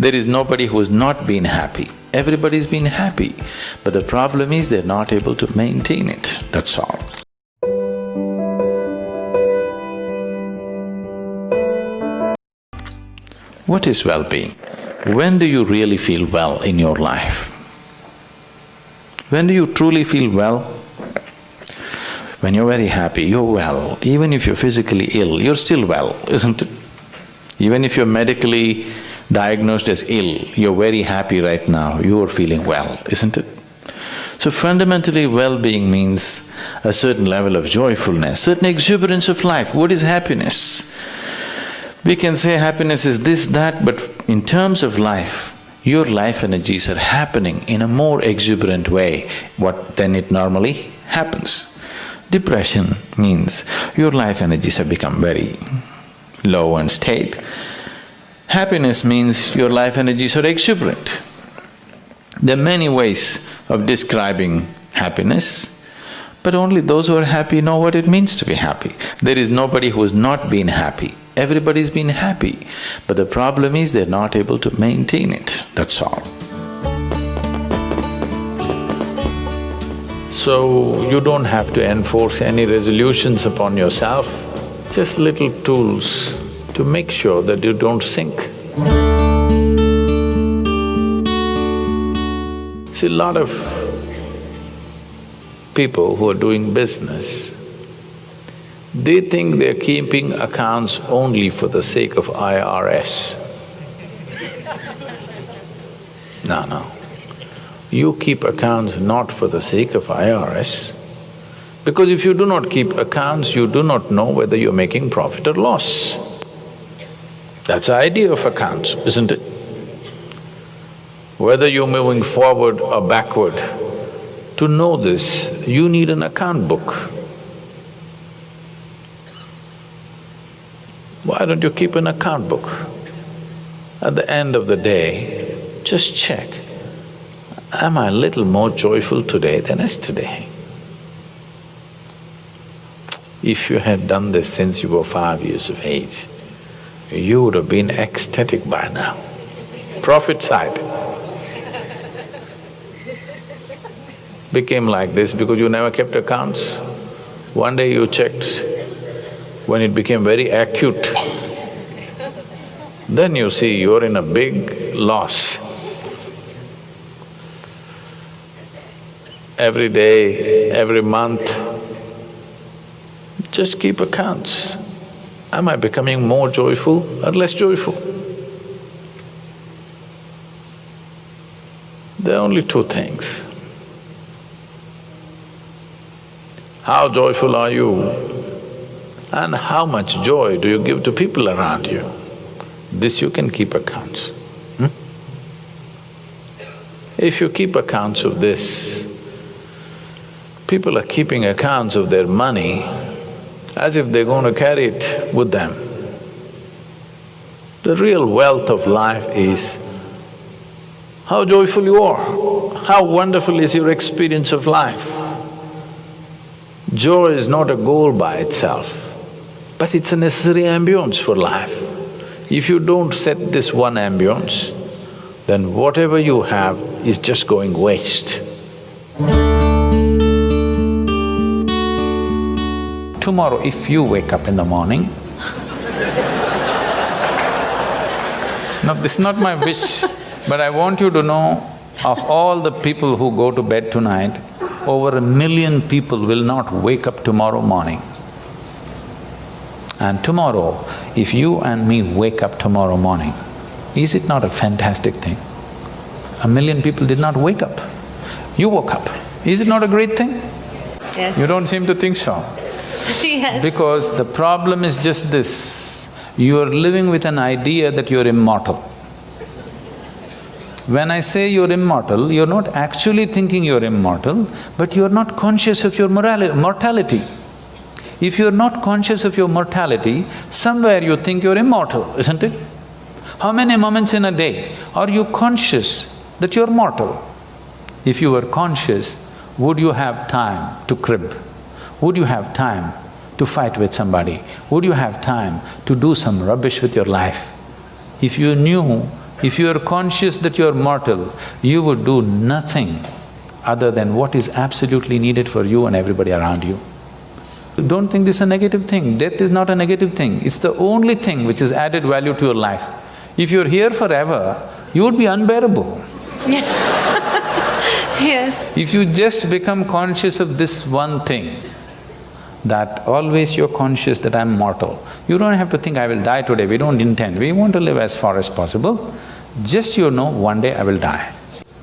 There is nobody who's not been happy. Everybody's been happy, but the problem is they're not able to maintain it, that's all. What is well-being? When do you really feel well in your life? When do you truly feel well? When you're very happy, you're well. Even if you're physically ill, you're still well, isn't it? Even if you're medically diagnosed as ill, you're very happy right now, you're feeling well, isn't it? So fundamentally, well-being means a certain level of joyfulness, certain exuberance of life. What is happiness? We can say happiness is this, that, but in terms of life, your life energies are happening in a more exuberant way than it normally happens. Depression means your life energies have become very low and staid. Happiness means your life energies are exuberant. There are many ways of describing happiness, but only those who are happy know what it means to be happy. There is nobody who's not been happy. Everybody's been happy, but the problem is they're not able to maintain it, that's all. So, you don't have to enforce any resolutions upon yourself, just little tools to make sure that you don't sink. See, a lot of people who are doing business, they think they're keeping accounts only for the sake of IRS. No. You keep accounts not for the sake of IRS, because if you do not keep accounts, you do not know whether you're making profit or loss. That's the idea of accounts, isn't it? Whether you're moving forward or backward, to know this, you need an account book. Why don't you keep an account book? At the end of the day, just check, am I a little more joyful today than yesterday? If you had done this since you were 5 years of age, you would have been ecstatic by now. Profit side became like this because you never kept accounts. One day you checked, when it became very acute, then you see you're in a big loss. Every day, every month, just keep accounts. Am I becoming more joyful or less joyful? There are only two things. How joyful are you and how much joy do you give to people around you? This you can keep accounts. If you keep accounts of this, people are keeping accounts of their money as if they're going to carry it with them. The real wealth of life is how joyful you are, how wonderful is your experience of life. Joy is not a goal by itself, but it's a necessary ambience for life. If you don't set this one ambience, then whatever you have is just going waste. Tomorrow, if you wake up in the morning… No, this is not my wish, but I want you to know, of all the people who go to bed tonight, over 1 million people will not wake up tomorrow morning. And tomorrow, if you and me wake up tomorrow morning, is it not a fantastic thing? 1 million people did not wake up. You woke up. Is it not a great thing? Yes. You don't seem to think so. Yes. Because the problem is just this, you are living with an idea that you're immortal. When I say you're immortal, you're not actually thinking you're immortal, but you're not conscious of your mortality. If you're not conscious of your mortality, somewhere you think you're immortal, isn't it? How many moments in a day are you conscious that you're mortal? If you were conscious, would you have time to crib? Would you have time to fight with somebody? Would you have time to do some rubbish with your life? If you knew If you are conscious that you are mortal, you would do nothing other than what is absolutely needed for you and everybody around you. Don't think this is a negative thing. Death is not a negative thing. It's the only thing which has added value to your life. If you're here forever, you would be unbearable. Yes. If you just become conscious of this one thing, that always you're conscious that I'm mortal, you don't have to think, I will die today, we don't intend, we want to live as far as possible. Just you know, one day I will die.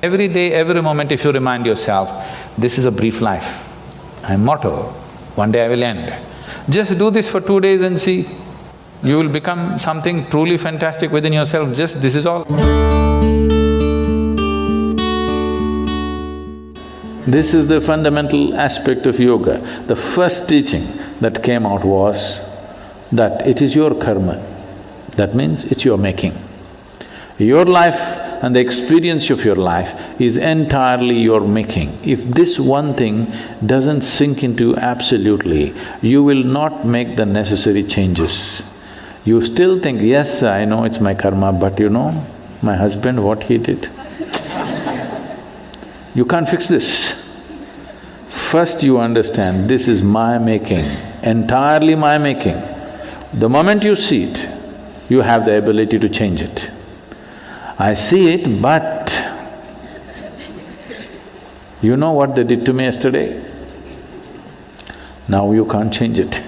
Every day, every moment if you remind yourself, this is a brief life, I'm mortal, one day I will end. Just do this for 2 days and see, you will become something truly fantastic within yourself, just this is all. This is the fundamental aspect of yoga. The first teaching that came out was that it is your karma. That means it's your making. Your life and the experience of your life is entirely your making. If this one thing doesn't sink into absolutely, you will not make the necessary changes. You still think, yes, I know it's my karma, but you know, my husband, what he did. You can't fix this. First you understand, this is my making, entirely my making. The moment you see it, you have the ability to change it. I see it, but you know what they did to me yesterday? Now you can't change it.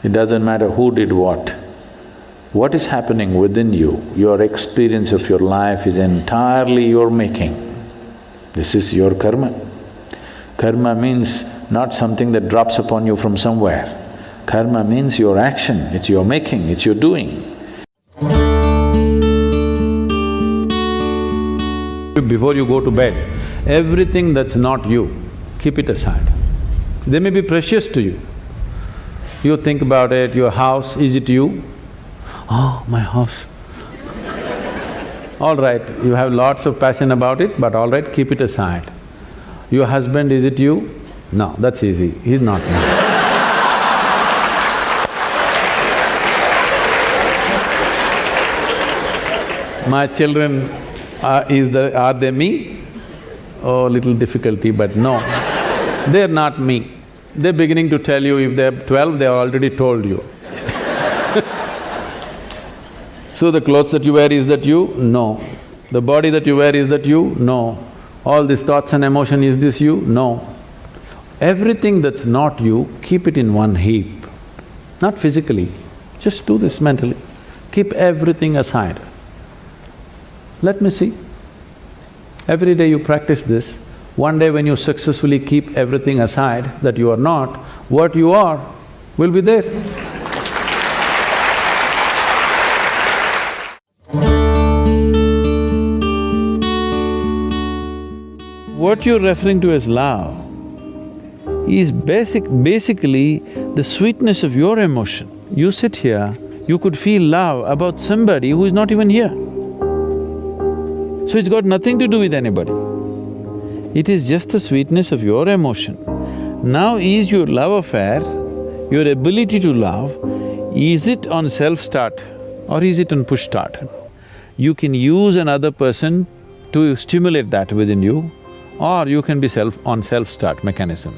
It doesn't matter who did what. What is happening within you, your experience of your life is entirely your making. This is your karma. Karma means not something that drops upon you from somewhere. Karma means your action, it's your making, it's your doing. Before you go to bed, everything that's not you, keep it aside. They may be precious to you. You think about it, your house, is it you? Oh, my house. All right, you have lots of passion about it, but all right, keep it aside. Your husband, is it you? No, that's easy, he's not me. My children, are they me? Oh, little difficulty, but no, they're not me. They're beginning to tell you, if they're 12, they already told you. So the clothes that you wear, is that you? No. The body that you wear, is that you? No. All these thoughts and emotion, is this you? No. Everything that's not you, keep it in one heap. Not physically, just do this mentally. Keep everything aside. Let me see. Every day you practice this, one day when you successfully keep everything aside that you are not, what you are will be there. What you're referring to as love is basically the sweetness of your emotion. You sit here, you could feel love about somebody who is not even here. So it's got nothing to do with anybody. It is just the sweetness of your emotion. Now is your love affair, your ability to love, is it on self-start or is it on push-start? You can use another person to stimulate that within you, or you can be on self-start mechanism.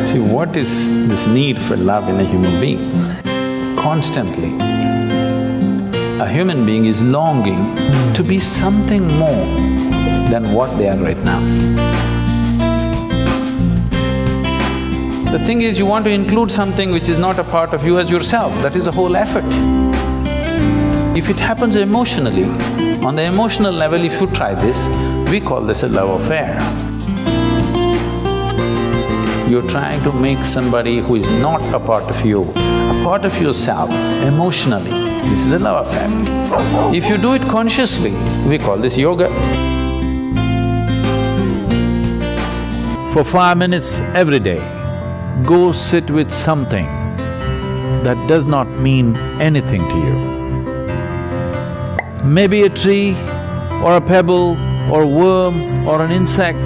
See, what is this need for love in a human being? Constantly, a human being is longing to be something more than what they are right now. The thing is, you want to include something which is not a part of you as yourself, that is the whole effort. If it happens emotionally, on the emotional level, if you try this, we call this a love affair. You're trying to make somebody who is not a part of you, a part of yourself, emotionally. This is a love affair. If you do it consciously, we call this yoga. For 5 minutes every day, go sit with something that does not mean anything to you. Maybe a tree, or a pebble, or a worm, or an insect.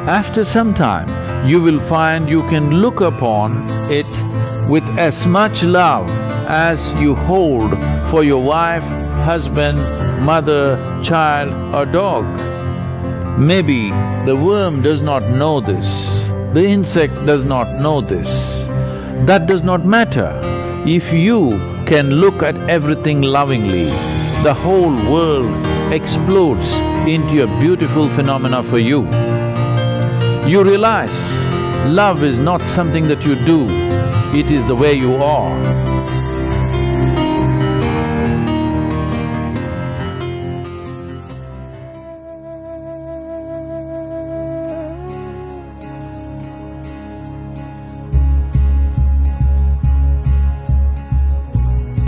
After some time, you will find you can look upon it with as much love as you hold for your wife, husband, mother, child or dog. Maybe the worm does not know this, the insect does not know this. That does not matter. If you can look at everything lovingly, the whole world explodes into a beautiful phenomena for you. You realize love is not something that you do, it is the way you are.